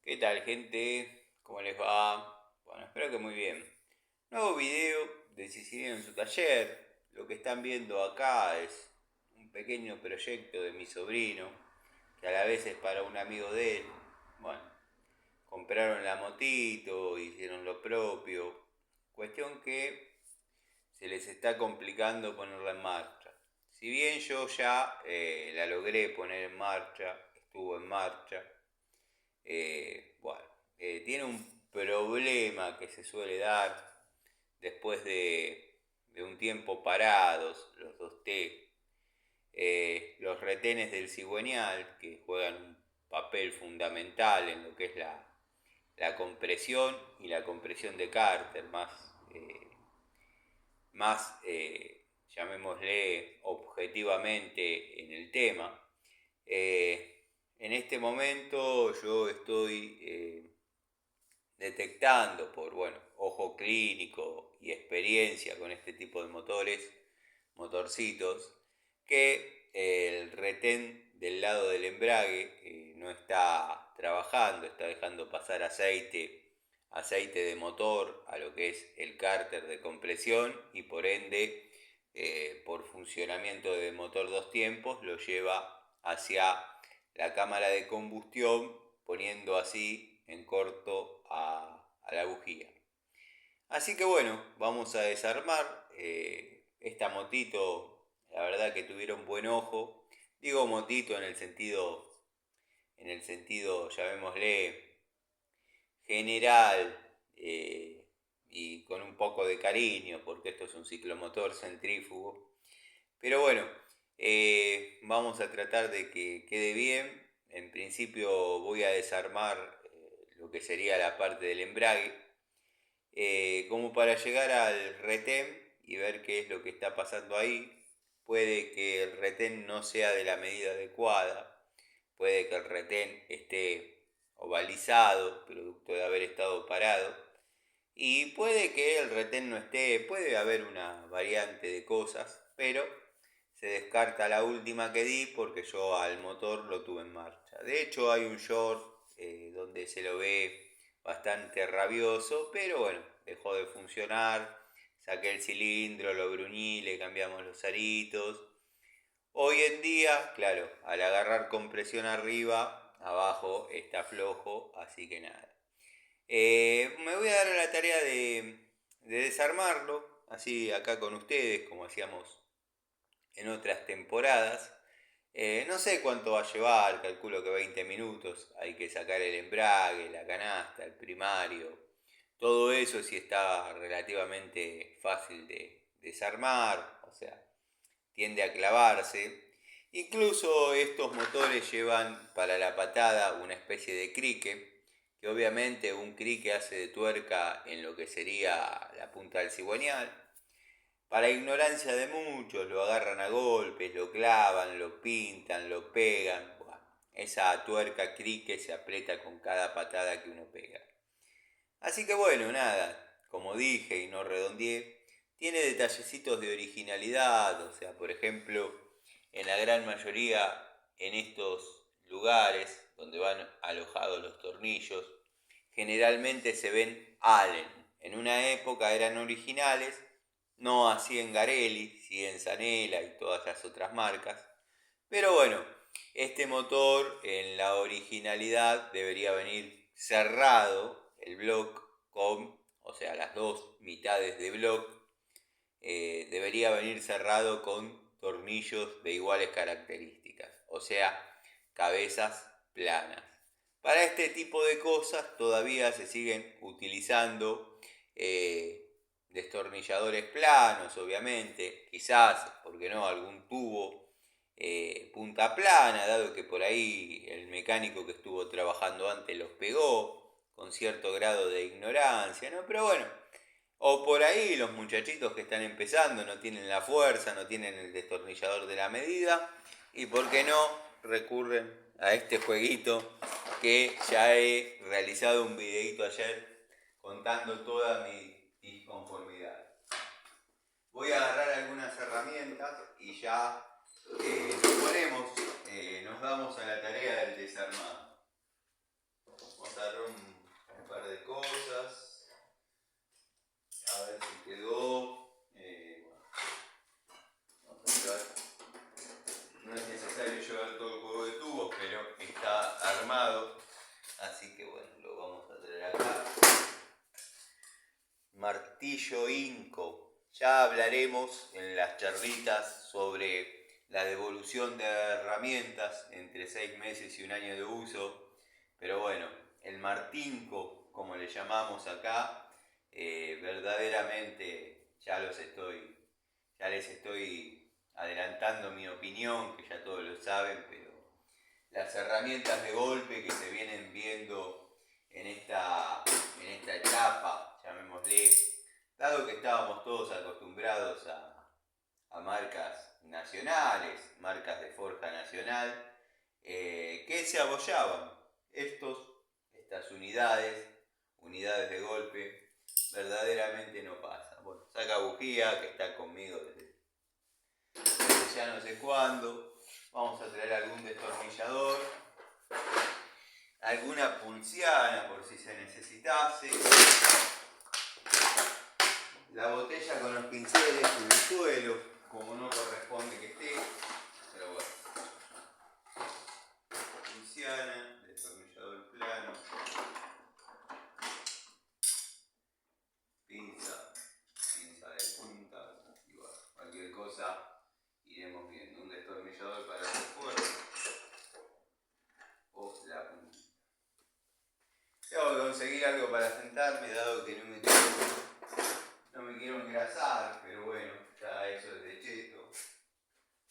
¿Qué tal, gente? ¿Cómo les va? Bueno, espero que muy bien. Nuevo video de Siciliano en su taller. Lo que están viendo acá es un pequeño proyecto de mi sobrino, que a la vez es para un amigo de él. Bueno, compraron la motito, hicieron lo propio. Cuestión que se les está complicando ponerla en marcha. Si bien yo ya la logré poner en marcha, estuvo en marcha, bueno, tiene un problema que se suele dar después de un tiempo parados, los dos T, los retenes del cigüeñal, que juegan un papel fundamental en lo que es la compresión y la compresión de cárter, llamémosle objetivamente en el tema. En este momento yo estoy detectando por ojo clínico y experiencia con este tipo de motorcitos, que el retén del lado del embrague no está trabajando, está dejando pasar aceite de motor a lo que es el cárter de compresión, y por ende, por funcionamiento de motor dos tiempos, lo lleva hacia la cámara de combustión, poniendo así en corto a la bujía. Así que bueno, vamos a desarmar esta motito. La verdad que tuvieron buen ojo. Digo motito en el sentido, llamémosle, general, y con un poco de cariño, porque esto es un ciclomotor centrífugo. Pero bueno, vamos a tratar de que quede bien. En principio voy a desarmar lo que sería la parte del embrague, como para llegar al retén y ver qué es lo que está pasando ahí. Puede que el retén no sea de la medida adecuada, puede que el retén esté ovalizado, producto de haber estado parado, y puede que el retén no esté, puede haber una variante de cosas, pero se descarta la última que di porque yo al motor lo tuve en marcha. De hecho hay un short donde se lo ve bastante rabioso, pero bueno, dejó de funcionar, saqué el cilindro, lo bruñí, le cambiamos los aritos. Hoy en día, claro, al agarrar compresión arriba, abajo está flojo, así que nada. Me voy a dar a la tarea de desarmarlo, así acá con ustedes, como hacíamos en otras temporadas. No sé cuánto va a llevar, calculo que 20 minutos. Hay que sacar el embrague, la canasta, el primario. Todo eso sí está relativamente fácil de desarmar, o sea, tiende a clavarse. Incluso estos motores llevan para la patada una especie de crique, que obviamente un crique hace de tuerca en lo que sería la punta del cigüeñal. Para ignorancia de muchos, lo agarran a golpes, lo clavan, lo pintan, lo pegan. Bueno, esa tuerca crique se aprieta con cada patada que uno pega. Así que bueno, nada, como dije y no redondeé, tiene detallecitos de originalidad. O sea, por ejemplo, en la gran mayoría, en estos lugares donde van alojados los tornillos, generalmente se ven Allen. En una época eran originales, no así en Garelli, sí en Zanella y todas las otras marcas. Pero bueno, este motor en la originalidad debería venir cerrado, el block con, o sea, las dos mitades de block, debería venir cerrado con tornillos de iguales características, o sea, cabezas planas. Para este tipo de cosas todavía se siguen utilizando destornilladores planos, obviamente, quizás, porque no, algún tubo punta plana, dado que por ahí el mecánico que estuvo trabajando antes los pegó con cierto grado de ignorancia, ¿no? Pero bueno, o por ahí los muchachitos que están empezando no tienen la fuerza, no tienen el destornillador de la medida, y por qué no recurren a este jueguito que ya he realizado un videito ayer contando toda mi disconformidad. Voy a agarrar algunas herramientas y ya nos damos a la tarea del desarmado. Vamos a armado, así que bueno, lo vamos a traer acá. Martillo Inco. Ya hablaremos en las charlitas sobre la devolución de herramientas entre 6 meses y un año de uso, pero bueno, el Martinco, como le llamamos acá, verdaderamente ya les estoy adelantando mi opinión, que ya todos lo saben, pero las herramientas de golpe que se vienen viendo en esta etapa, llamémosle, dado que estábamos todos acostumbrados a marcas nacionales, marcas de forja nacional, que se abollaban estas unidades de golpe, verdaderamente no pasa. Bueno, saca bujía, que está conmigo desde ya no sé cuándo. Vamos a traer algún destornillador, alguna punziana por si se necesitase, la botella con los pinceles en el suelo, como no corresponde que esté, pero bueno. Punziana, destornillador plano, pinza de punta, y bueno, cualquier cosa iremos viendo. Un destornillador para el refuerzo o la punta. Tengo que conseguir algo para sentarme, dado que no me quiero engrasar, pero bueno, ya eso es de cheto.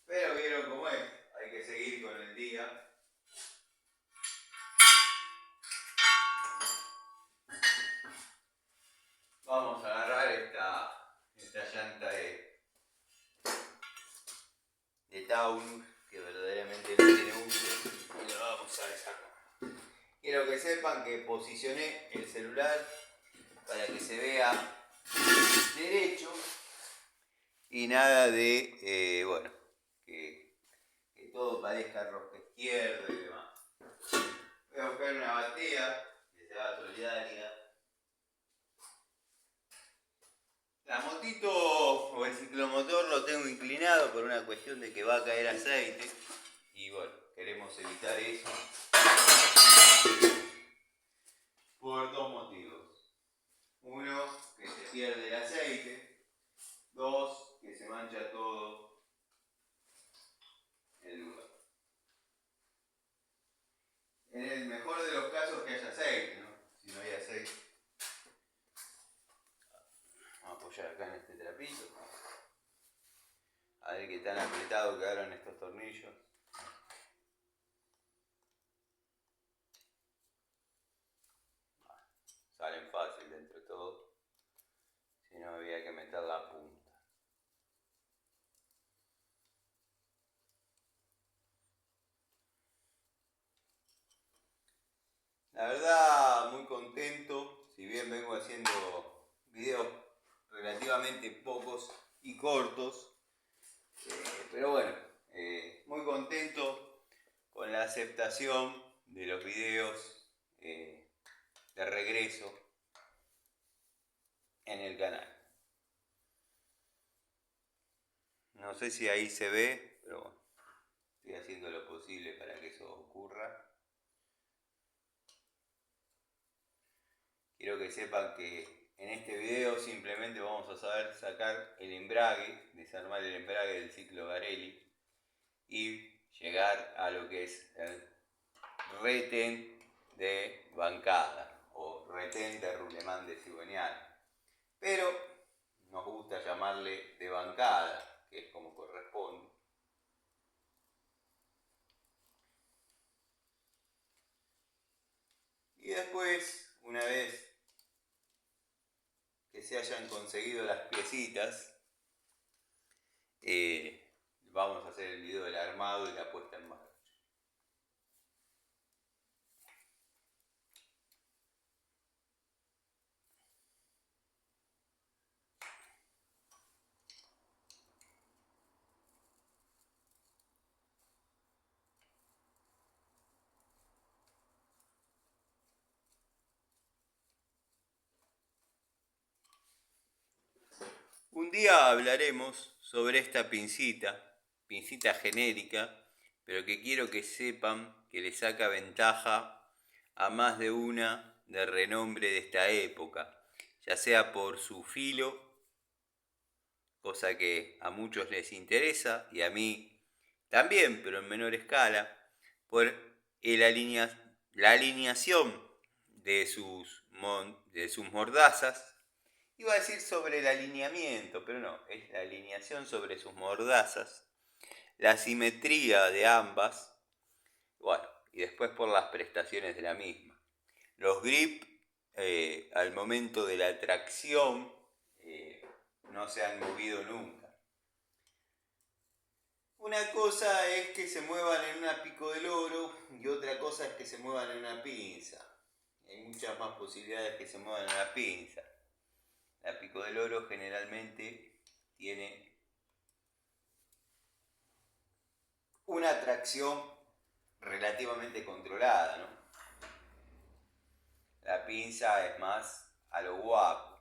Pero vieron cómo es, hay que seguir con el día. Vamos a agarrar esta llanta de Taunus, que verdaderamente no tiene uso, y lo vamos a desarmar. Quiero que sepan que posicioné el celular para que se vea derecho y nada de, bueno, que todo parezca rosca izquierda y demás. Voy a buscar una batea que sea solidaria. La motito o el ciclomotor lo tengo inclinado por una cuestión de que va a caer aceite y bueno, queremos evitar eso por dos motivos. Uno, que se pierde el aceite. Dos, que se mancha todo el lugar. En el mejor de los casos que haya aceite, ¿no? Si no hay aceite. Vamos a apoyar acá en este trapito. A ver qué tan apretado quedaron estos tornillos. Salen fácil dentro de todo. Si no, había que meter la punta. La verdad, muy contento. Si bien vengo haciendo videos relativamente pocos y cortos. Pero bueno, muy contento con la aceptación de los videos de regreso en el canal. No sé si ahí se ve, pero bueno, estoy haciendo lo posible para que eso ocurra. Quiero que sepan que en este video simplemente vamos a saber sacar el embrague, desarmar el embrague del ciclo Garelli y llegar a lo que es el retén de bancada o retén de roulement de cigüeñal. Pero nos gusta llamarle de bancada, que es como corresponde. Y después, una vez que se hayan conseguido las piecitas, vamos a hacer el video del armado y la puesta en marcha. Un día hablaremos sobre esta pincita genérica, pero que quiero que sepan que le saca ventaja a más de una de renombre de esta época, ya sea por su filo, cosa que a muchos les interesa y a mí también, pero en menor escala, por la alineación de sus mordazas. Iba a decir sobre el alineamiento, pero no, es la alineación sobre sus mordazas, la simetría de ambas, bueno, y después por las prestaciones de la misma. Los grip, al momento de la tracción, no se han movido nunca. Una cosa es que se muevan en una pico de loro y otra cosa es que se muevan en una pinza. Hay muchas más posibilidades que se muevan en una pinza. La pico del oro generalmente tiene una tracción relativamente controlada, ¿no? La pinza es más a lo guapo.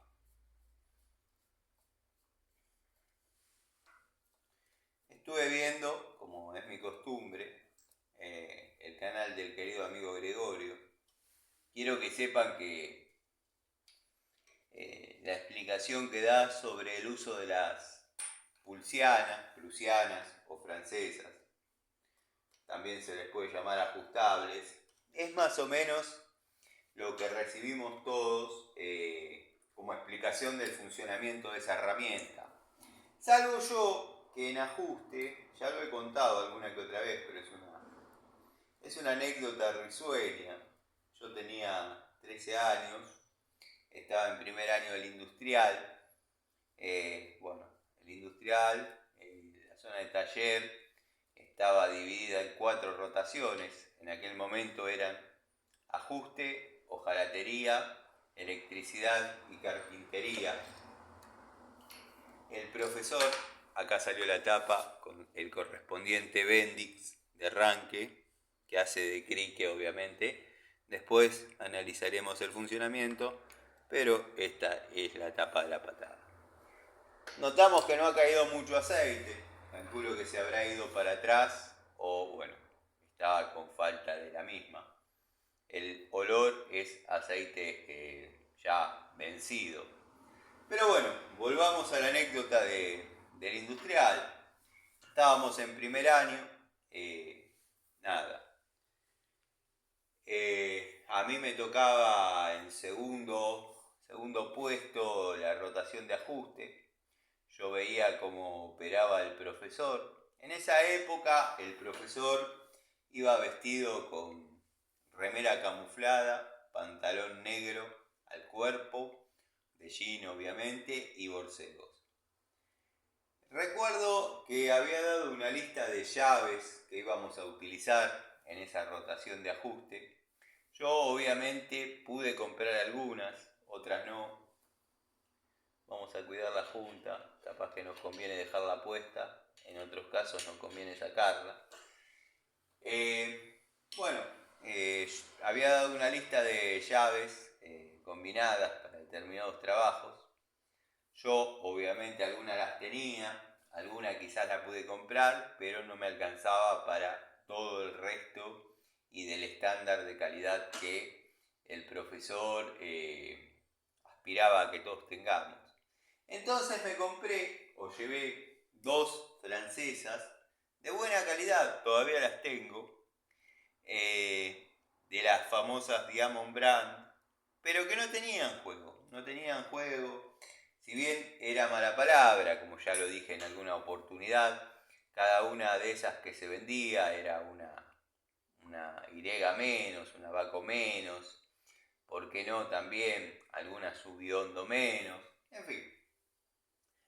Estuve viendo, como es mi costumbre, el canal del querido amigo Gregorio. Quiero que sepan que la explicación que da sobre el uso de las prusianas o francesas, también se les puede llamar ajustables, es más o menos lo que recibimos todos como explicación del funcionamiento de esa herramienta. Salvo yo que en ajuste, ya lo he contado alguna que otra vez, pero es una anécdota risueña. Yo tenía 13 años, estaba en primer año del industrial. El industrial, la zona de taller, estaba dividida en 4 rotaciones. En aquel momento eran ajuste, hojalatería, electricidad y carpintería. El profesor, acá salió la tapa con el correspondiente Bendix de arranque, que hace de crique obviamente. Después analizaremos el funcionamiento, pero esta es la tapa de la patada. Notamos que no ha caído mucho aceite, calculo que se habrá ido para atrás o bueno, estaba con falta de la misma. El olor es aceite ya vencido. Pero bueno, volvamos a la anécdota del industrial. Estábamos en primer año, a mí me tocaba en segundo puesto la rotación de ajuste. Yo veía cómo operaba el profesor. En esa época el profesor iba vestido con remera camuflada, pantalón negro al cuerpo, de jean obviamente, y borcegos. Recuerdo que había dado una lista de llaves que íbamos a utilizar en esa rotación de ajuste. Yo obviamente pude comprar algunas, otras no. Vamos a cuidar la junta, capaz que nos conviene dejarla puesta, en otros casos nos conviene sacarla. Había dado una lista de llaves combinadas para determinados trabajos. Yo obviamente algunas las tenía, alguna quizás la pude comprar, pero no me alcanzaba para todo el resto y del estándar de calidad que el profesor aspiraba a que todos tengamos. Entonces me compré o llevé 2 francesas de buena calidad, todavía las tengo, de las famosas Diamond Brand, pero que no tenían juego. Si bien era mala palabra, como ya lo dije en alguna oportunidad, cada una de esas que se vendía era una Irega menos, una Baco menos, ¿por qué no también alguna Subiondo menos? En fin,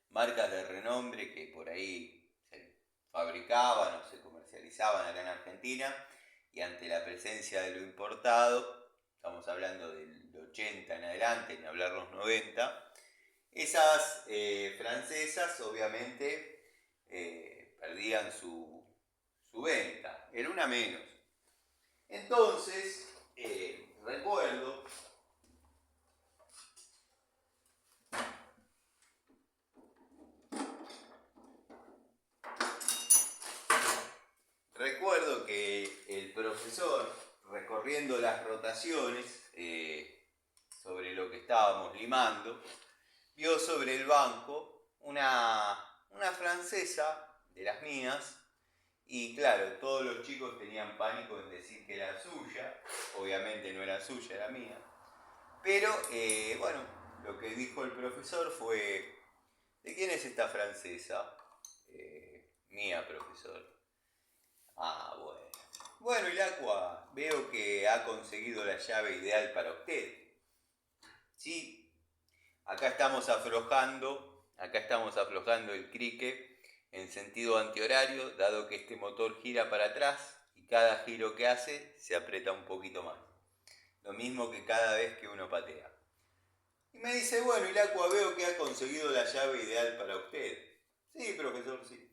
marcas de renombre que por ahí se fabricaban o se comercializaban acá en Argentina, y ante la presencia de lo importado, estamos hablando del 80 en adelante, ni hablar los 90, esas francesas obviamente perdían su venta, era una menos. Entonces, recuerdo que el profesor viendo las rotaciones sobre lo que estábamos limando, vio sobre el banco una francesa de las mías. Y claro, todos los chicos tenían pánico en decir que era suya. Obviamente no era suya, era mía. Pero, bueno, lo que dijo el profesor fue: ¿de quién es esta francesa? Mía, profesor. Ah, bueno. Bueno, Ilacua, veo que ha conseguido la llave ideal para usted. Sí, acá estamos aflojando el crique en sentido antihorario, dado que este motor gira para atrás y cada giro que hace se aprieta un poquito más. Lo mismo que cada vez que uno patea. Y me dice: bueno, Ilacua, veo que ha conseguido la llave ideal para usted. Sí, profesor, sí.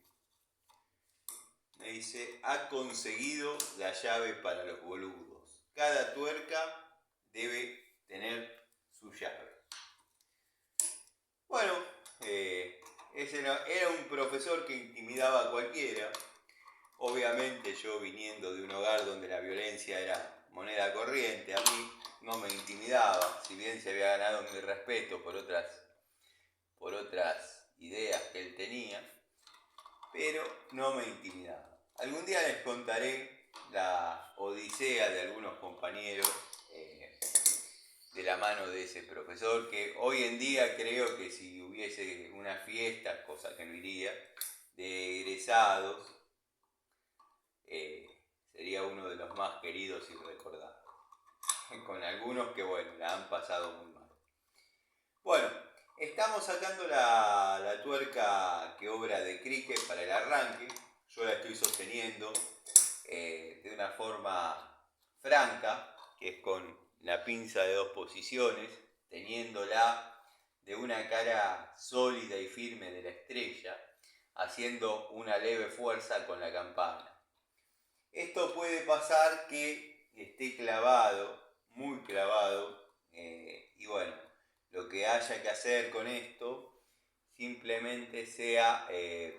Me dice: ha conseguido la llave para los boludos. Cada tuerca debe tener su llave. Bueno, ese era un profesor que intimidaba a cualquiera. Obviamente yo, viniendo de un hogar donde la violencia era moneda corriente, a mí no me intimidaba, si bien se había ganado mi respeto por otras ideas que él tenía, pero no me intimidaba. Algún día les contaré la odisea de algunos compañeros de la mano de ese profesor, que hoy en día creo que si hubiese una fiesta, cosa que no iría, de egresados, sería uno de los más queridos y recordados. Con algunos que, bueno, la han pasado muy mal. Bueno, estamos sacando la tuerca que obra de cricket para el arranque. Yo la estoy sosteniendo de una forma franca, que es con la pinza de 2 posiciones, teniéndola de una cara sólida y firme de la estrella, haciendo una leve fuerza con la campana. Esto puede pasar que esté clavado, muy clavado, y bueno, lo que haya que hacer con esto simplemente sea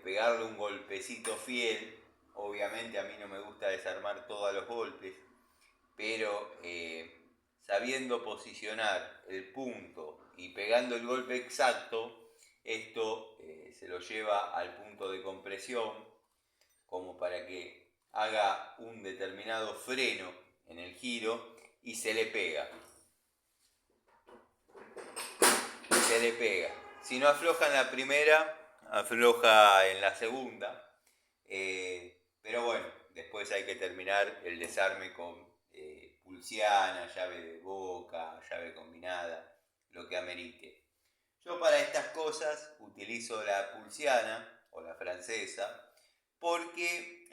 pegarle un golpecito fiel. Obviamente a mí no me gusta desarmar todos los golpes, pero sabiendo posicionar el punto y pegando el golpe exacto, esto se lo lleva al punto de compresión, como para que haga un determinado freno en el giro y se le pega. Si no afloja en la primera, afloja en la segunda. Pero bueno, después hay que terminar el desarme con pulsiana, llave de boca, llave combinada, lo que amerite. Yo para estas cosas utilizo la pulsiana o la francesa, porque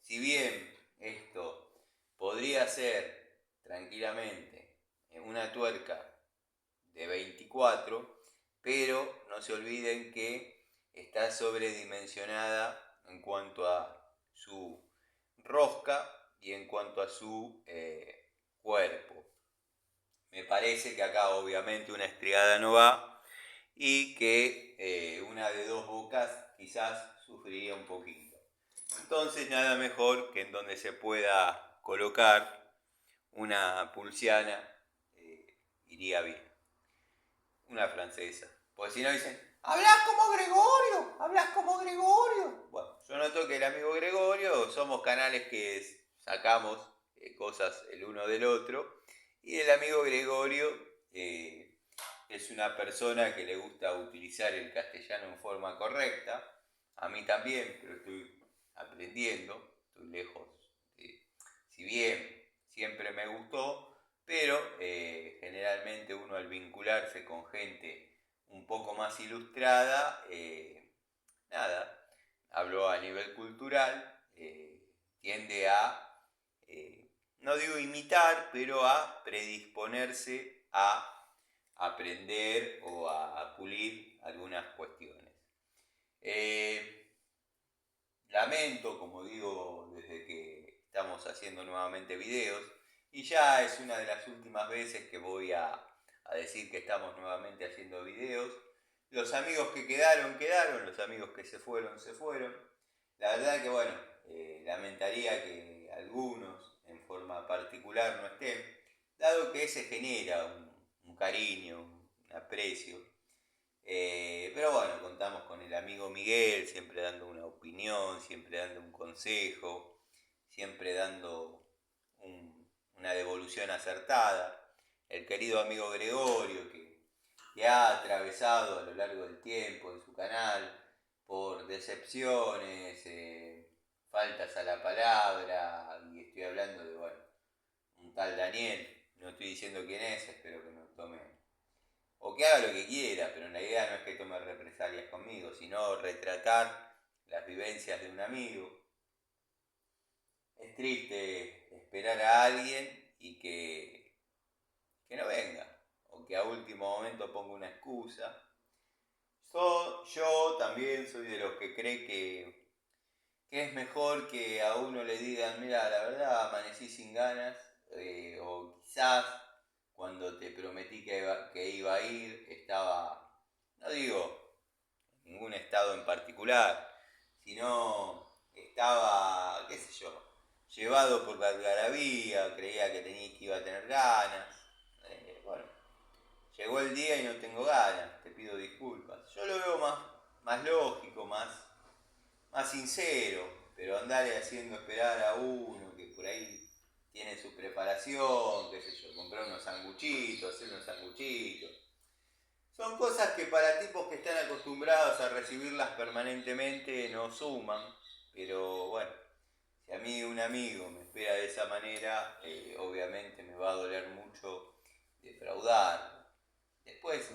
si bien esto podría ser tranquilamente una tuerca de 24, pero no se olviden que está sobredimensionada en cuanto a su rosca y en cuanto a su cuerpo. Me parece que acá obviamente una estriada no va y que una de 2 bocas quizás sufriría un poquito. Entonces nada mejor que en donde se pueda colocar una pulsiana, iría bien. Una francesa. Pues si no dicen: hablas como Gregorio. Bueno, yo noto que el amigo Gregorio somos canales que sacamos cosas el uno del otro, y el amigo Gregorio es una persona que le gusta utilizar el castellano en forma correcta. A mí también, pero estoy aprendiendo, estoy lejos. Si bien siempre me gustó, pero generalmente uno, al vincularse con gente un poco más ilustrada, hablo a nivel cultural, tiende a, no digo imitar, pero a predisponerse a aprender o a pulir algunas cuestiones. Lamento, como digo, desde que estamos haciendo nuevamente videos, y ya es una de las últimas veces que voy a decir que estamos nuevamente haciendo videos. Los amigos que quedaron, los amigos que se fueron. La verdad que bueno, lamentaría que algunos, en forma particular no estén, dado que se genera un cariño, un aprecio. Pero bueno, contamos con el amigo Miguel, siempre dando una opinión, siempre dando un consejo, siempre dando una devolución acertada. El querido amigo Gregorio, que ha atravesado a lo largo del tiempo en su canal por decepciones, faltas a la palabra, y estoy hablando de, bueno, un tal Daniel, no estoy diciendo quién es, espero que no tome, o que haga lo que quiera, pero la idea no es que tome represalias conmigo, sino retratar las vivencias de un amigo. Es triste esperar a alguien y que no venga, o que a último momento ponga una excusa. Yo también soy de los que cree que es mejor que a uno le digan, mira, la verdad amanecí sin ganas, o quizás cuando te prometí que iba a ir estaba, no digo en ningún estado en particular, sino estaba, qué sé yo, llevado por la algarabía, creía que iba a tener ganas. Bueno, llegó el día y no tengo ganas, te pido disculpas. Yo lo veo más lógico, más sincero, pero andarle haciendo esperar a uno que por ahí tiene su preparación, qué sé yo, comprar unos sanguchitos, hacer unos sanguchitos. Son cosas que para tipos que están acostumbrados a recibirlas permanentemente no suman, pero bueno, si a mí un amigo me espera de esa manera, obviamente me va a doler mucho defraudar. Después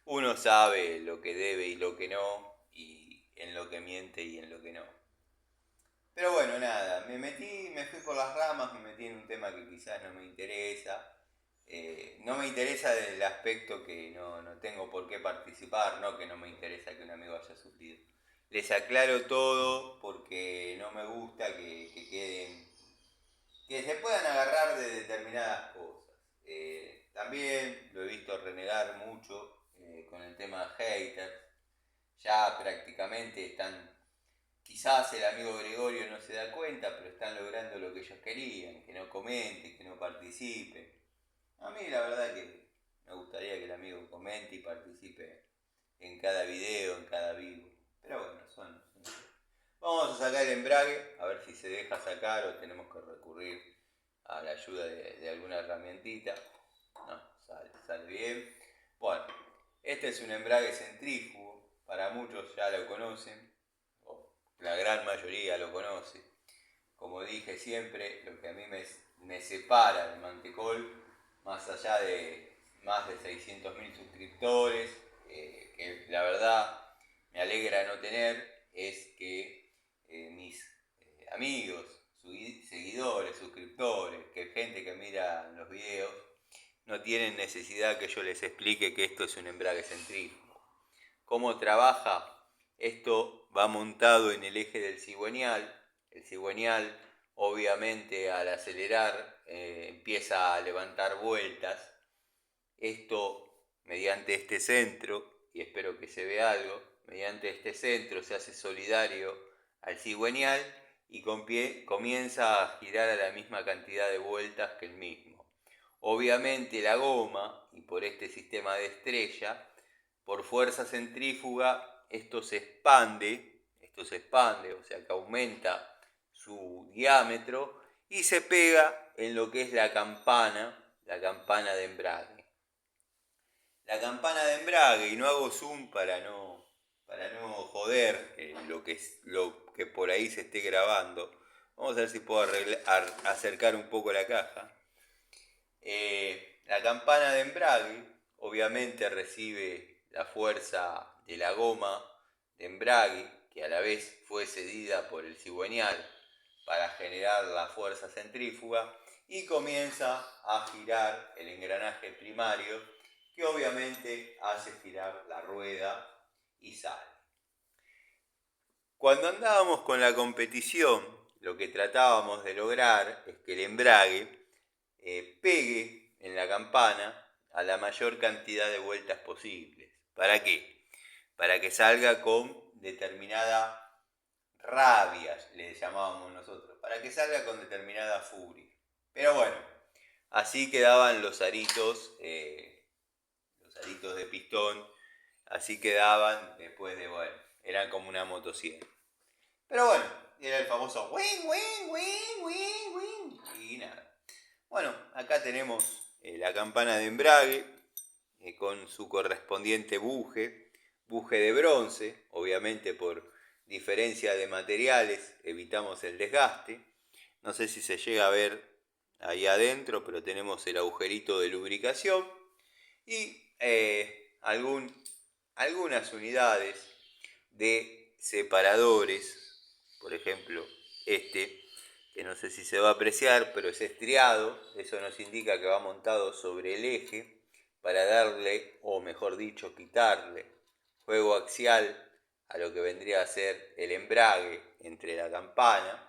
uno sabe lo que debe y lo que no, y en lo que miente y en lo que no. Pero bueno, nada, me fui por las ramas, me metí en un tema que quizás no me interesa. No me interesa desde el aspecto que no tengo por qué participar, no que no me interesa que un amigo haya sufrido. Les aclaro todo porque no me gusta que se puedan agarrar de determinadas cosas. También lo he visto renegar mucho con el tema de haters. Ya prácticamente están, quizás el amigo Gregorio no se da cuenta, pero están logrando lo que ellos querían, que no comenten, que no participen. A mí la verdad que me gustaría que el amigo comente y participe en cada video, en cada vivo. Pero bueno, son. Vamos a sacar el embrague, a ver si se deja sacar o tenemos que recurrir a la ayuda de alguna herramientita. No, sale bien. Bueno, este es un embrague centrífugo, para muchos ya lo conocen, o la gran mayoría lo conoce. Como dije siempre, lo que a mí me separa del Mantecol, más allá de más de 600.000 suscriptores, que la verdad me alegra no tener, es que mis amigos, seguidores, suscriptores, que gente que mira los videos, no tienen necesidad que yo les explique que esto es un embrague centrífugo. ¿Cómo trabaja? Esto va montado en el eje del cigüeñal. El cigüeñal, obviamente, al acelerar, empieza a levantar vueltas. Esto, mediante este centro, y espero que se vea algo, mediante este centro se hace solidario al cigüeñal y comienza a girar a la misma cantidad de vueltas que el mismo. Obviamente la goma, y por este sistema de estrella, por fuerza centrífuga, esto se expande, o sea que aumenta su diámetro y se pega en lo que es la campana de embrague. La campana de embrague, y no hago zoom para no joder lo que por ahí se esté grabando. Vamos a ver si puedo acercar un poco la caja. La campana de embrague obviamente recibe la fuerza de la goma de embrague, que a la vez fue cedida por el cigüeñal para generar la fuerza centrífuga, y comienza a girar el engranaje primario, que obviamente hace girar la rueda y sale. Cuando andábamos con la competición, lo que tratábamos de lograr es que el embrague pegue en la campana a la mayor cantidad de vueltas posibles. ¿Para qué? Para que salga con determinada rabia, le llamábamos nosotros, para que salga con determinada furia. Pero bueno, así quedaban los aritos de pistón, así quedaban después de, bueno, eran como una motosierra. Pero bueno, era el famoso wing, wing, wing, wing, wing. Y nada. Bueno, acá tenemos la campana de embrague con su correspondiente buje de bronce, obviamente por diferencia de materiales evitamos el desgaste. No sé si se llega a ver ahí adentro, pero tenemos el agujerito de lubricación y algunas unidades de separadores, por ejemplo que no sé si se va a apreciar, pero es estriado, eso nos indica que va montado sobre el eje para darle, o mejor dicho, quitarle juego axial a lo que vendría a ser el embrague entre la campana,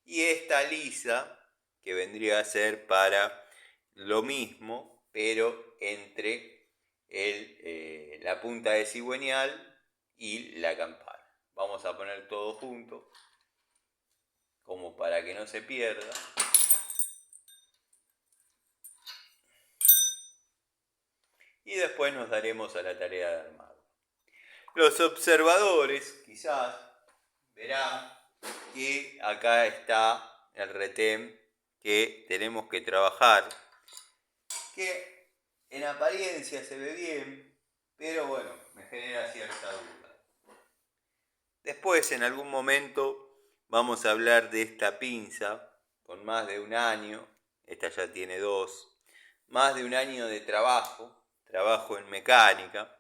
y esta lisa que vendría a ser para lo mismo, pero entre la punta de cigüeñal y la campana. Vamos a poner todo junto, como para que no se pierda. Y después nos daremos a la tarea de armado. Los observadores quizás verán que acá está el retén que tenemos que trabajar, que en apariencia se ve bien, pero bueno, me genera cierta duda. Después, en algún momento, vamos a hablar de esta pinza con más de un año, esta ya tiene 2, más de un año de trabajo en mecánica.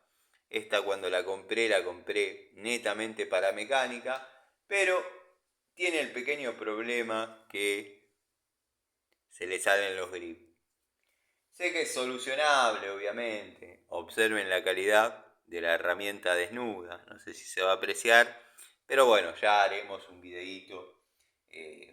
Esta cuando la compré netamente para mecánica, pero tiene el pequeño problema que se le salen los grips. Sé que es solucionable, obviamente. Observen la calidad de la herramienta desnuda. No sé si se va a apreciar, pero bueno, ya haremos un videíto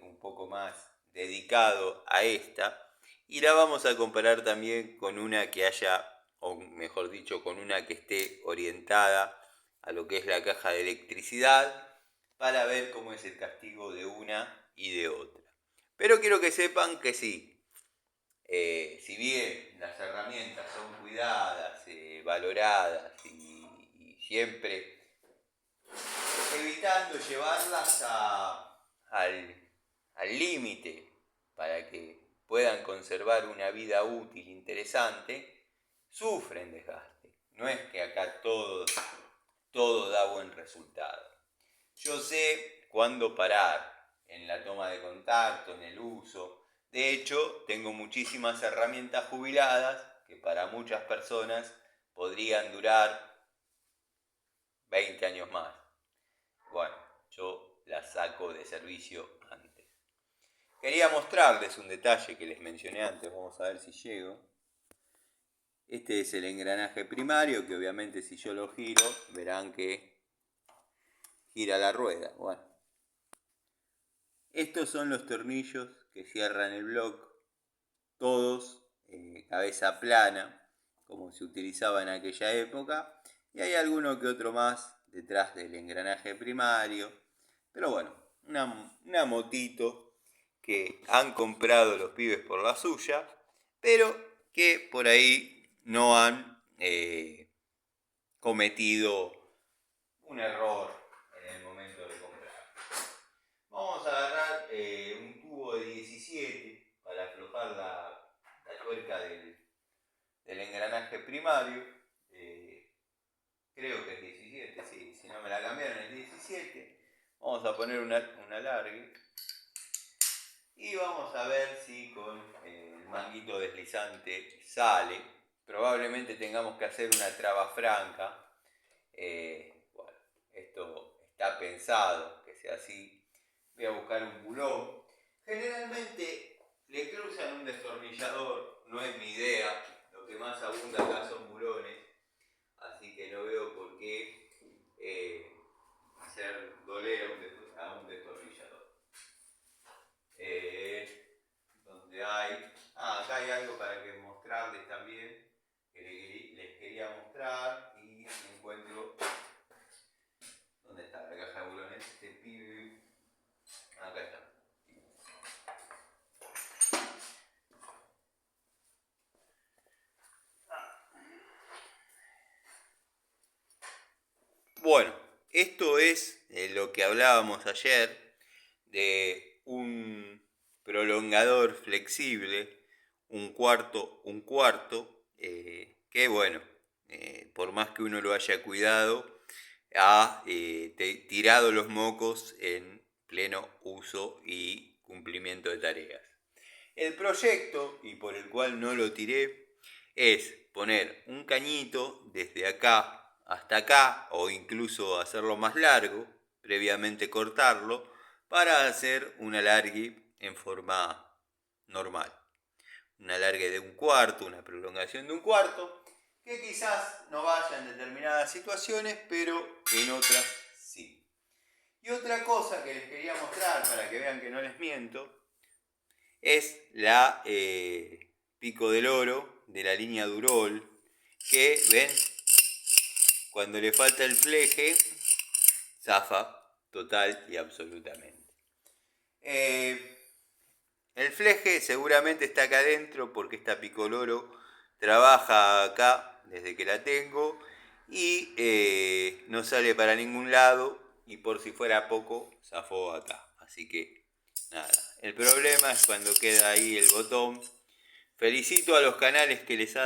un poco más dedicado a esta. Y la vamos a comparar también con una que haya, o mejor dicho, con una que esté orientada a lo que es la caja de electricidad, para ver cómo es el castigo de una y de otra. Pero quiero que sepan que sí, si bien las herramientas son cuidadas, valoradas y siempre evitando llevarlas al límite para que puedan conservar una vida útil interesante, sufren desgaste. No es que acá todo da buen resultado. Yo sé cuándo parar en la toma de contacto, en el uso. De hecho, tengo muchísimas herramientas jubiladas que para muchas personas podrían durar 20 años más. Bueno, yo las saco de servicio antes. Quería mostrarles un detalle que les mencioné antes, vamos a ver si llego. Este es el engranaje primario, que obviamente si yo lo giro, verán que gira la rueda. Bueno, estos son los tornillos que cierran el bloque, todos cabeza plana, como se utilizaba en aquella época, y hay alguno que otro más detrás del engranaje primario, pero bueno, una motito que han comprado los pibes por la suya, pero que por ahí no han cometido un error en el momento de comprar. Vamos a agarrar un tubo de 17 para aflojar la tuerca del engranaje primario. Creo que es 17, sí, si no me la cambiaron es 17. Vamos a poner un alargue y vamos a ver si con el manguito deslizante sale. Probablemente tengamos que hacer una traba franca. Bueno, esto está pensado que sea así. Voy a buscar un bulón. Generalmente le cruzan un destornillador, no es mi idea. Lo que más abunda acá son bulones, así que no veo por qué hacer doler a un destornillador. Donde hay... acá hay algo para que mostrarles también, que les quería mostrar y encuentro... ¿Dónde está la caja de bulones? Este pibe... Acá está. Bueno, esto es lo que hablábamos ayer de un prolongador flexible, un cuarto, que bueno, por más que uno lo haya cuidado, ha tirado los mocos en pleno uso y cumplimiento de tareas. El proyecto, y por el cual no lo tiré, es poner un cañito desde acá hasta acá, o incluso hacerlo más largo, previamente cortarlo, para hacer un alargue en forma normal. Un alargue de un cuarto, una prolongación de un cuarto, que quizás no vaya en determinadas situaciones, pero en otras sí. Y otra cosa que les quería mostrar, para que vean que no les miento, es la pico del oro de la línea Durol, que ven, cuando le falta el fleje, zafa total y absolutamente. El fleje seguramente está acá adentro porque esta picoloro trabaja acá desde que la tengo y no sale para ningún lado, y por si fuera poco, zafó acá. Así que nada, el problema es cuando queda ahí el botón. Felicito a los canales que les ha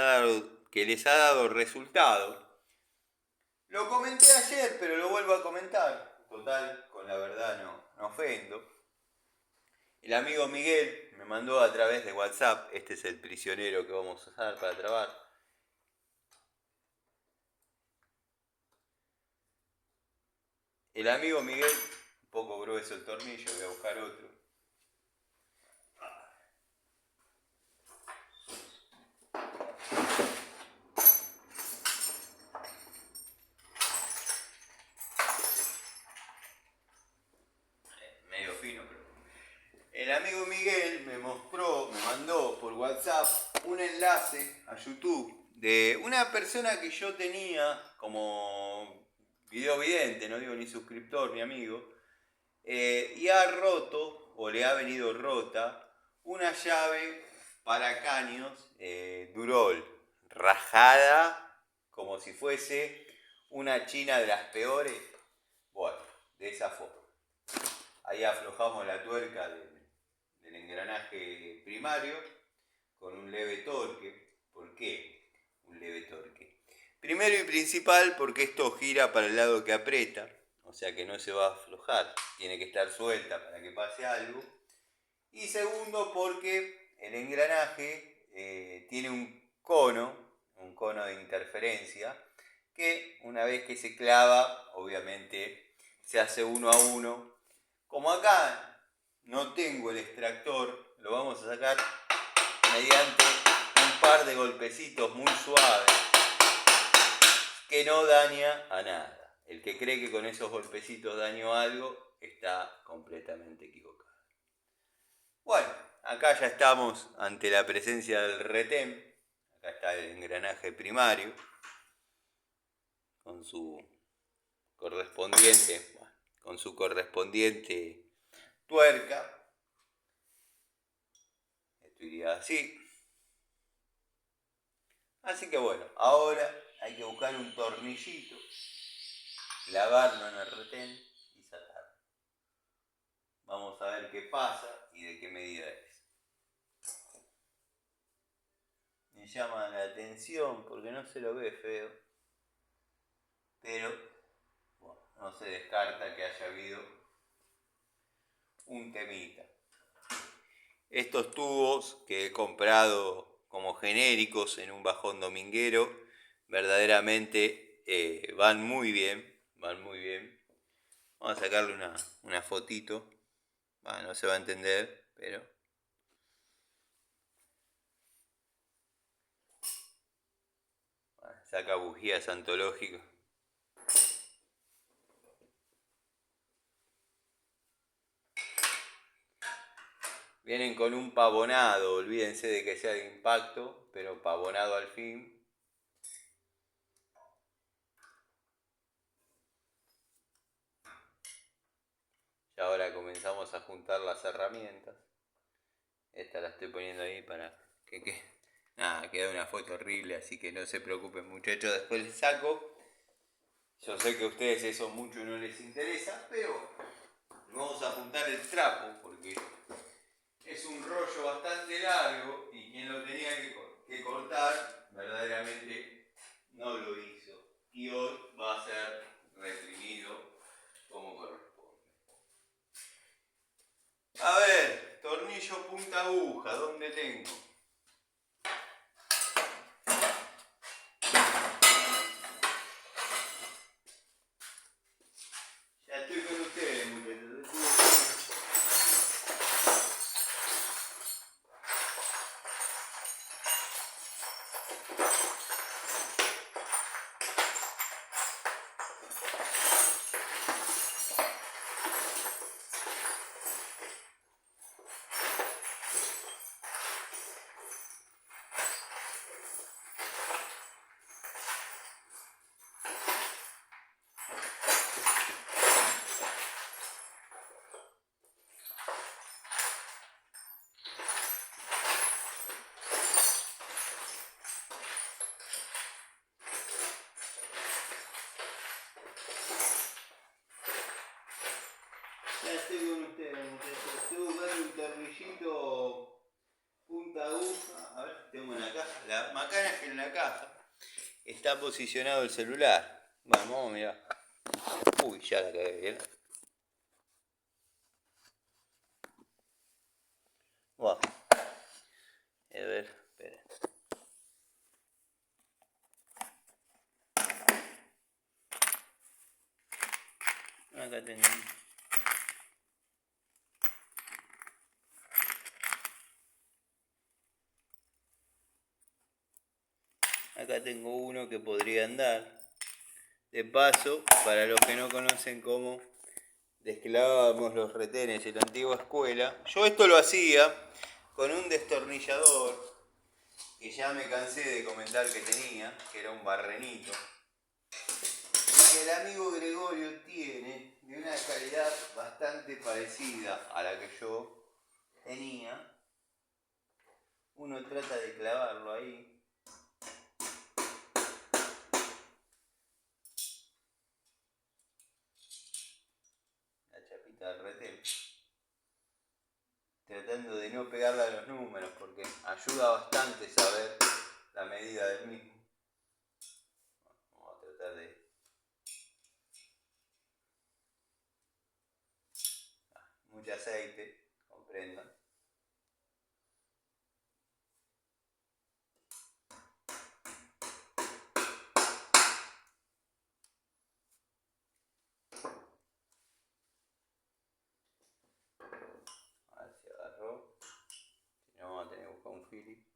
dado resultado. Lo comenté ayer, pero lo vuelvo a comentar. Total, con la verdad no ofendo. El amigo Miguel me mandó a través de WhatsApp, este es el prisionero que vamos a usar para trabar. El amigo Miguel, un poco grueso el tornillo, voy a buscar otro. Medio fino, pero... El amigo Miguel me mandó por WhatsApp un enlace a YouTube de una persona que yo tenía como videovidente, no digo ni suscriptor ni amigo, y ha roto, o le ha venido rota, una llave para caños Durol, rajada como si fuese una china de las peores. Bueno, de esa forma. Ahí aflojamos la tuerca del engranaje primario con un leve torque. ¿Por qué un leve torque? Primero y principal porque esto gira para el lado que aprieta, o sea que no se va a aflojar, tiene que estar suelta para que pase algo. Y segundo porque el engranaje tiene un cono de interferencia, que una vez que se clava, obviamente se hace uno a uno. Como acá no tengo el extractor, lo vamos a sacar mediante un par de golpecitos muy suaves que no daña a nada. El que cree que con esos golpecitos daño algo está completamente equivocado. Bueno, acá ya estamos ante la presencia del retén. Acá está el engranaje primario con su correspondiente tuerca. Esto iría así. Así que bueno, ahora hay que buscar un tornillito, clavarlo en el retén y sacarlo. Vamos a ver qué pasa y de qué medida es. Me llama la atención porque no se lo ve feo, pero bueno, no se descarta que haya habido un temita. Estos tubos que he comprado como genéricos en un bajón dominguero verdaderamente van muy bien. Vamos a sacarle una fotito. No se va a entender, pero... saca bujías antológicas. Vienen con un pavonado, olvídense de que sea de impacto, pero pavonado al fin. Y ahora comenzamos a juntar las herramientas. Esta la estoy poniendo ahí para que quede una foto horrible, así que no se preocupen muchachos, después les saco. Yo sé que a ustedes eso mucho no les interesa, pero vamos a juntar el trapo porque es un rollo bastante largo y quien lo tenía que cortar verdaderamente no lo hizo. Y hoy va a ser reprimido como corresponde. A ver, tornillo punta aguja, ¿dónde tengo? Ya estoy con ustedes, muchachos. Ya estoy con ustedes, muchachos. Estoy buscando un tornillito punta aguja. A ver si tengo en la caja. La macana es que en la caja está posicionado el celular. Vamos, mira. Uy, ya la cagué bien. Wow. A ver, espera. Acá tengo. Acá tengo uno que podría andar. De paso, para los que no conocen cómo desclavábamos los retenes en la antigua escuela, yo esto lo hacía con un destornillador que ya me cansé de comentar que tenía, que era un barrenito, que el amigo Gregorio tiene de una calidad bastante parecida a la que yo tenía. Uno trata de clavarlo ahí. La chapita del retén. Tratando de no pegarle a los números porque ayuda bastante saber la medida del mismo. Vamos a tratar de... mucho aceite, comprendan. A ver si agarró. Si no, vamos a tener que buscar un fili.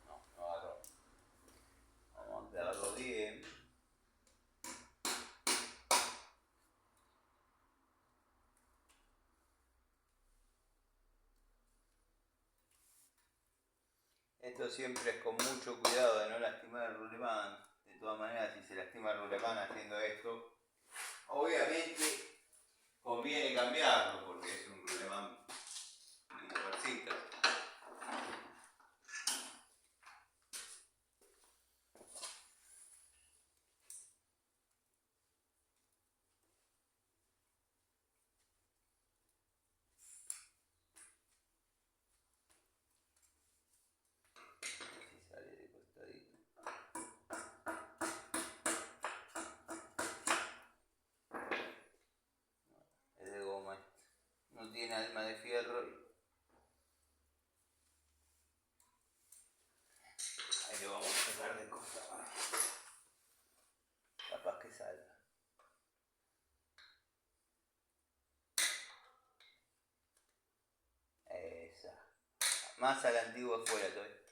No, no agarró. Vamos a pegarlo bien. Esto siempre es con mucho cuidado de no lastimar el rulemán. De todas maneras, si se lastima el rulemán haciendo esto, obviamente conviene cambiarlo porque es un rulemán de mujercita. Si sale de costadito. Es de goma esto. No tiene alma de fierro y ahí lo vamos a sacar de costado. Capaz que salga. Esa. Más a la antigua fuera todavía.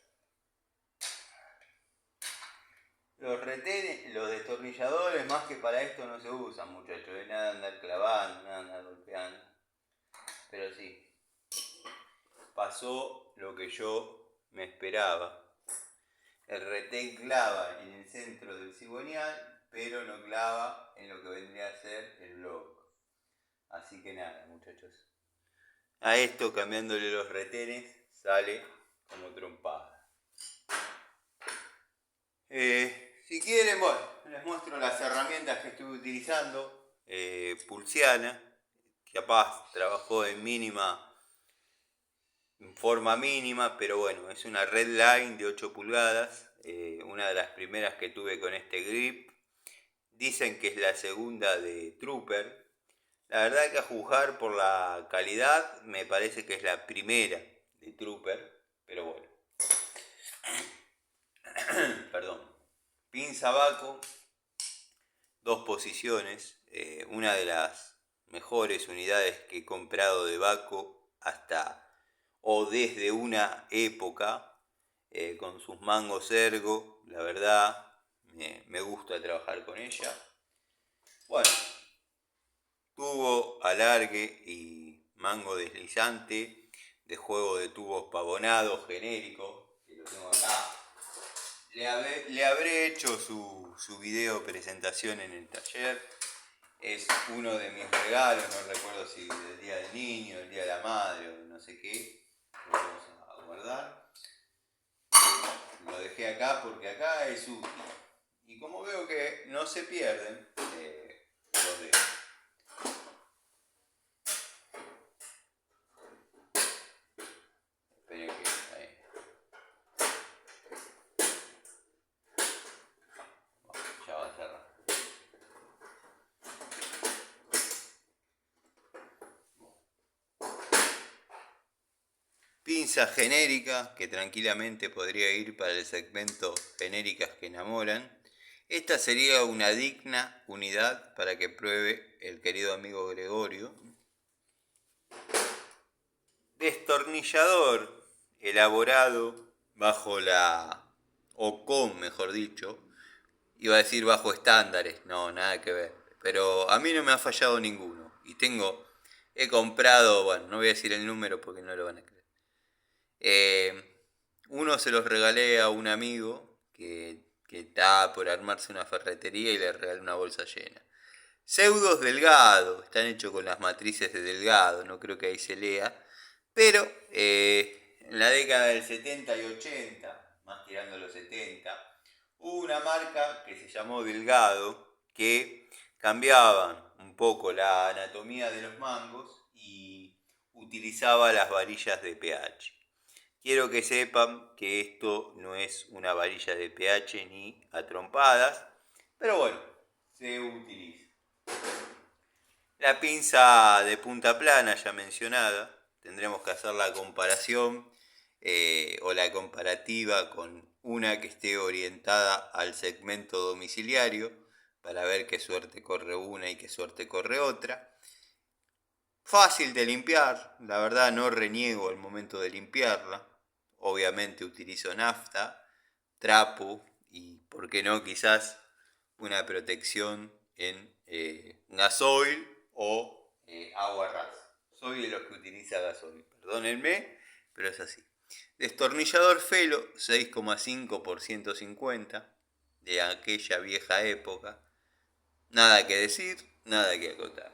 Los retenes, los destornilladores, más que para esto no se usan, muchachos. De nada andar clavando, nada andar golpeando. Pero sí, pasó lo que yo me esperaba. El retén clava en el centro del cigüeñal, pero no clava en lo que vendría a ser el blog. Así que nada, muchachos. A esto, cambiándole los retenes, sale como trompada. Si quieren, bueno, les muestro las herramientas que estuve utilizando. Pulsiana, capaz trabajó en forma mínima, pero bueno, es una Redline de 8 pulgadas, una de las primeras que tuve con este grip. Dicen que es la segunda de Trooper. La verdad que a juzgar por la calidad me parece que es la primera de Trooper, pero bueno. Perdón. Pinza Baco, 2 posiciones, una de las mejores unidades que he comprado de Baco hasta o desde una época, con sus mangos ergo, la verdad me gusta trabajar con ella. Bueno, tubo alargue y mango deslizante de juego de tubos pavonados genérico, que lo tengo acá. Le habré hecho su video presentación en el taller. Es uno de mis regalos, no recuerdo si del Día del Niño, del Día de la Madre o no sé qué. Lo vamos a guardar. Lo dejé acá porque acá es útil. Y como veo que no se pierden, los dejo. Esperen que ahí. Bueno, ya va a cerrar. Pinza genérica, que tranquilamente podría ir para el segmento genéricas que enamoran. Esta sería una digna unidad para que pruebe el querido amigo Gregorio. Destornillador elaborado bajo o con, mejor dicho, iba a decir bajo estándares, no, nada que ver. Pero a mí no me ha fallado ninguno. Y he comprado, bueno, no voy a decir el número porque no lo van a creer. Uno se los regalé a un amigo que está por armarse una ferretería y le regalé una bolsa llena. Pseudos Delgado, están hechos con las matrices de Delgado, no creo que ahí se lea. Pero en la década del 70 y 80, más tirando los 70, hubo una marca que se llamó Delgado que cambiaban un poco la anatomía de los mangos y utilizaba las varillas de pH. Quiero que sepan que esto no es una varilla de pH ni a trompadas, pero bueno, se utiliza. La pinza de punta plana ya mencionada, tendremos que hacer la comparación o la comparativa con una que esté orientada al segmento domiciliario para ver qué suerte corre una y qué suerte corre otra. Fácil de limpiar, la verdad no reniego al momento de limpiarla. Obviamente utilizo nafta, trapo y, por qué no, quizás una protección en gasoil o agua rasa. Soy de los que utiliza gasoil, perdónenme, pero es así. Destornillador Felo 6,5 por 150 de aquella vieja época. Nada que decir, nada que acotar.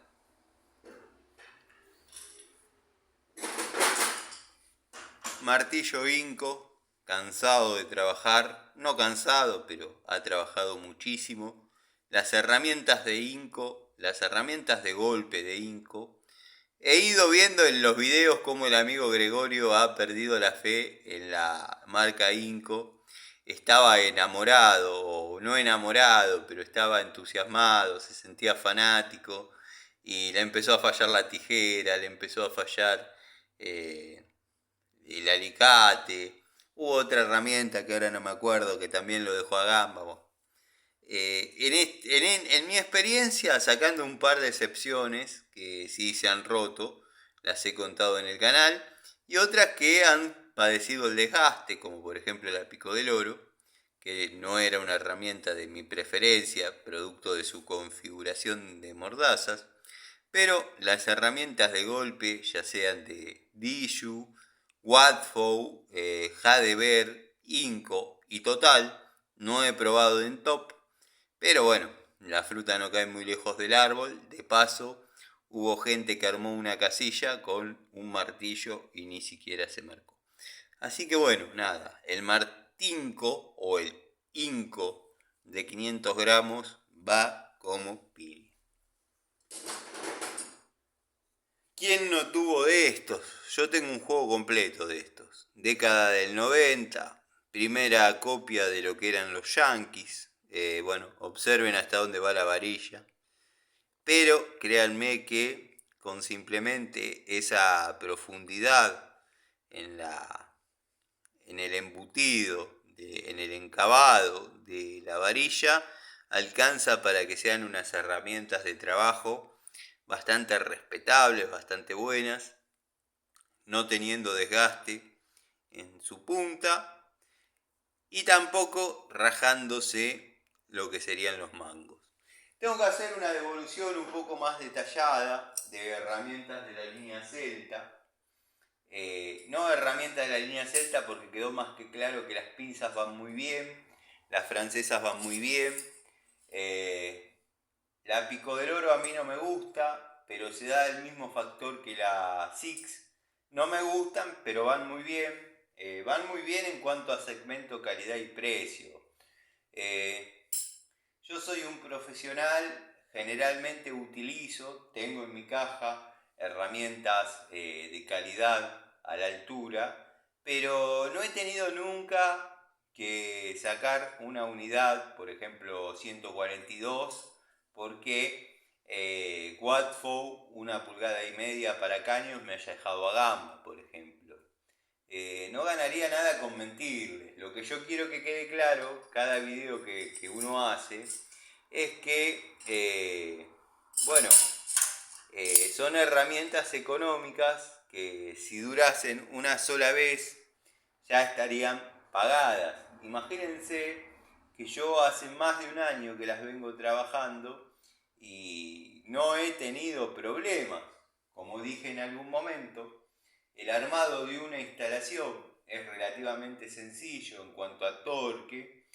Martillo Inco, cansado de trabajar, no cansado, pero ha trabajado muchísimo. Las herramientas de Inco, las herramientas de golpe de Inco. He ido viendo en los videos cómo el amigo Gregorio ha perdido la fe en la marca Inco. Estaba enamorado, o no enamorado, pero estaba entusiasmado, se sentía fanático. Y le empezó a fallar la tijera, le empezó a fallar el alicate. Hubo otra herramienta que ahora no me acuerdo que también lo dejó a gamba. En mi experiencia, sacando un par de excepciones que sí se han roto, las he contado en el canal, y otras que han padecido el desgaste, como por ejemplo la Pico del Oro, que no era una herramienta de mi preferencia, producto de su configuración de mordazas, pero las herramientas de golpe, ya sean de Diju, Wadfow, Jadever, Inco y Total, no he probado en Top, pero bueno, la fruta no cae muy lejos del árbol. De paso, hubo gente que armó una casilla con un martillo y ni siquiera se marcó. Así que bueno, nada, el martinco o el inco de 500 gramos va como pili. ¿Quién no tuvo de estos? Yo tengo un juego completo de estos. Década del 90, primera copia de lo que eran los Yankees. Bueno, observen hasta dónde va la varilla. Pero créanme que con simplemente esa profundidad en el embutido, en el encabado de la varilla, alcanza para que sean unas herramientas de trabajo bastante respetables, bastante buenas, no teniendo desgaste en su punta y tampoco rajándose lo que serían los mangos. Tengo que hacer una devolución un poco más detallada de herramientas de la línea Celta. No herramientas de la línea Celta porque quedó más que claro que las pinzas van muy bien, las francesas van muy bien. La Pico del Oro a mí no me gusta, pero se da el mismo factor que la Six. No me gustan, pero van muy bien. Van muy bien en cuanto a segmento, calidad y precio. Yo soy un profesional, generalmente tengo en mi caja herramientas de calidad a la altura, pero no he tenido nunca que sacar una unidad, por ejemplo 142, porque Watford, 1,5 pulgadas para caños, me haya dejado a gamba, por ejemplo. No ganaría nada con mentirles. Lo que yo quiero que quede claro, cada video que uno hace, es que, bueno, son herramientas económicas que si durasen una sola vez ya estarían pagadas. Imagínense que yo hace más de un año que las vengo trabajando y no he tenido problemas. Como dije en algún momento, el armado de una instalación es relativamente sencillo en cuanto a torque,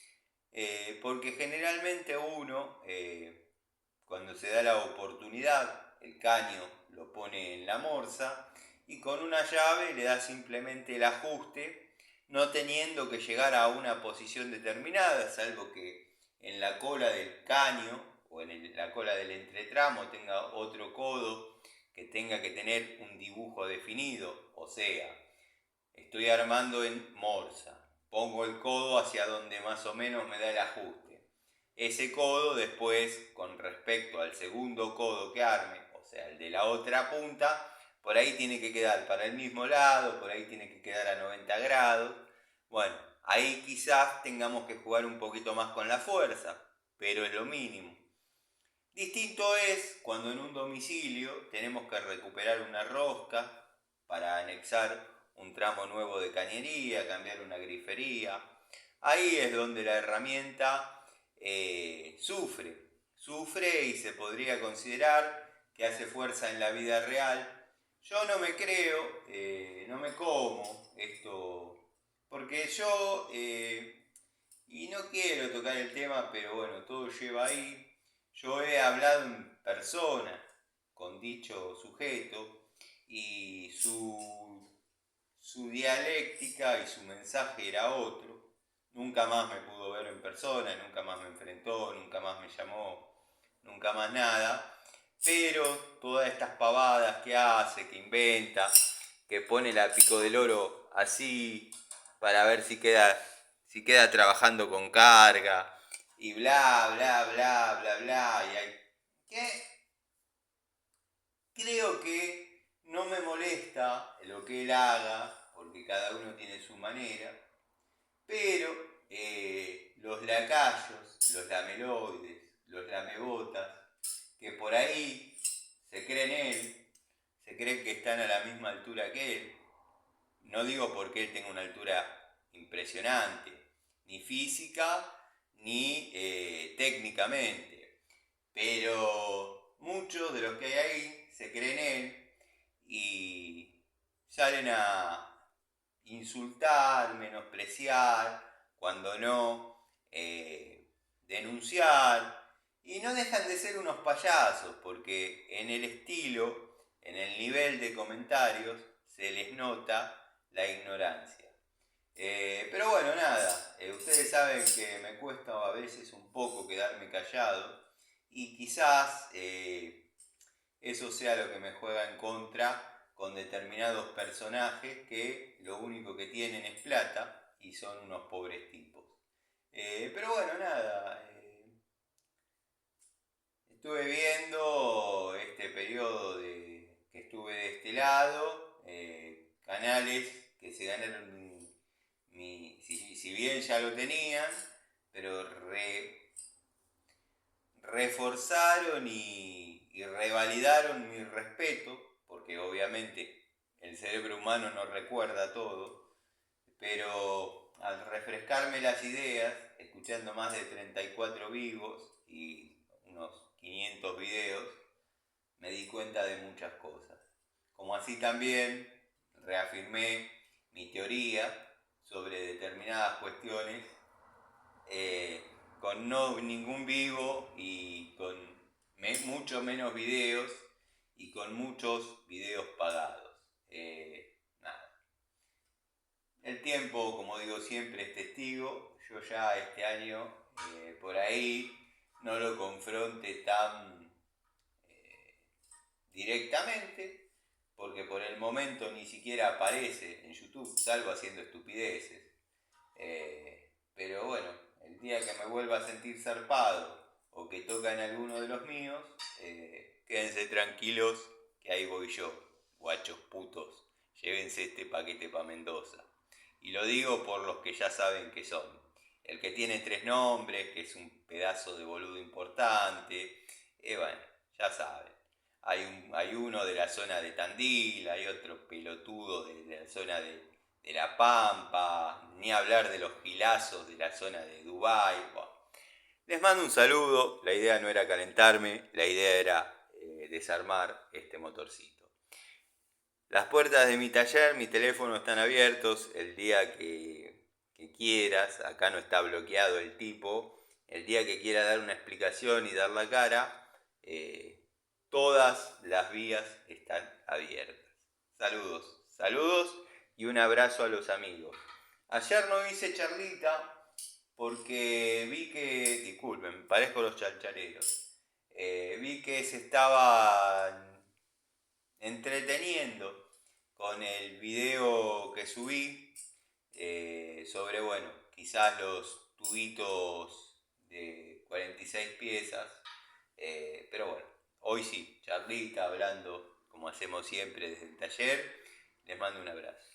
porque generalmente uno, cuando se da la oportunidad, el caño lo pone en la morsa y con una llave le da simplemente el ajuste, no teniendo que llegar a una posición determinada, salvo que en la cola del caño o en la cola del entretramo tenga otro codo que tenga que tener un dibujo definido, o sea, estoy armando en morsa, pongo el codo hacia donde más o menos me da el ajuste. Ese codo después, con respecto al segundo codo que arme, o sea, el de la otra punta, por ahí tiene que quedar para el mismo lado, por ahí tiene que quedar a 90 grados. Bueno, ahí quizás tengamos que jugar un poquito más con la fuerza, pero es lo mínimo. Distinto es cuando en un domicilio tenemos que recuperar una rosca para anexar un tramo nuevo de cañería, cambiar una grifería. Ahí es donde la herramienta sufre y se podría considerar que hace fuerza en la vida real. Yo no me creo, no me como esto, porque yo, y no quiero tocar el tema, pero bueno, todo lleva ahí. Yo he hablado en persona con dicho sujeto y su dialéctica y su mensaje era otro. Nunca más me pudo ver en persona, nunca más me enfrentó, nunca más me llamó, nunca más nada. Pero todas estas pavadas que hace, que inventa, que pone la Pico del Oro así para ver si queda trabajando con carga y bla, bla, bla, bla, bla. Y hay, que creo que no me molesta lo que él haga, porque cada uno tiene su manera, pero los lacayos, los lameloides, los lamebotas, que por ahí se creen él, se creen que están a la misma altura que él, no digo porque él tenga una altura impresionante, ni física ni técnicamente, pero muchos de los que hay ahí se creen él y salen a insultar, menospreciar, cuando no, denunciar Y no dejan de ser unos payasos, porque en el estilo, en el nivel de comentarios, se les nota la ignorancia. Pero bueno, nada, ustedes saben que me cuesta a veces un poco quedarme callado y quizás eso sea lo que me juega en contra con determinados personajes que lo único que tienen es plata y son unos pobres tipos. Pero bueno, nada, estuve viendo este periodo que estuve de este lado, canales que se ganaron si bien ya lo tenían, pero reforzaron y revalidaron mi respeto, porque obviamente el cerebro humano no recuerda todo, pero al refrescarme las ideas, escuchando más de 34 vivos y unos 500 videos, me di cuenta de muchas cosas. Como así también reafirmé mi teoría sobre determinadas cuestiones con no ningún vivo y con mucho menos videos y con muchos videos pagados. Nada. El tiempo, como digo siempre, es testigo. Yo ya este año por ahí no lo confronte tan directamente, porque por el momento ni siquiera aparece en YouTube, salvo haciendo estupideces. Pero bueno, el día que me vuelva a sentir zarpado o que tocan alguno de los míos, quédense tranquilos que ahí voy yo, guachos putos, llévense este paquete para Mendoza. Y lo digo por los que ya saben que son. El que tiene 3 nombres, que es un pedazo de boludo importante, bueno, ya saben. Hay uno de la zona de Tandil, hay otro pelotudo de la zona de La Pampa, ni hablar de los gilazos de la zona de Dubái. Bueno, les mando un saludo, la idea no era calentarme, la idea era desarmar este motorcito. Las puertas de mi taller, mi teléfono están abiertos el día que quieras, acá no está bloqueado el tipo, el día que quiera dar una explicación y dar la cara, todas las vías están abiertas. Saludos, saludos y un abrazo a los amigos. Ayer no hice charlita porque vi que, disculpen, parezco los chalchaleros, vi que se estaban entreteniendo con el video que subí sobre, bueno, quizás los tubitos de 46 piezas, pero bueno, hoy sí, charlita, hablando como hacemos siempre desde el taller. Les mando un abrazo.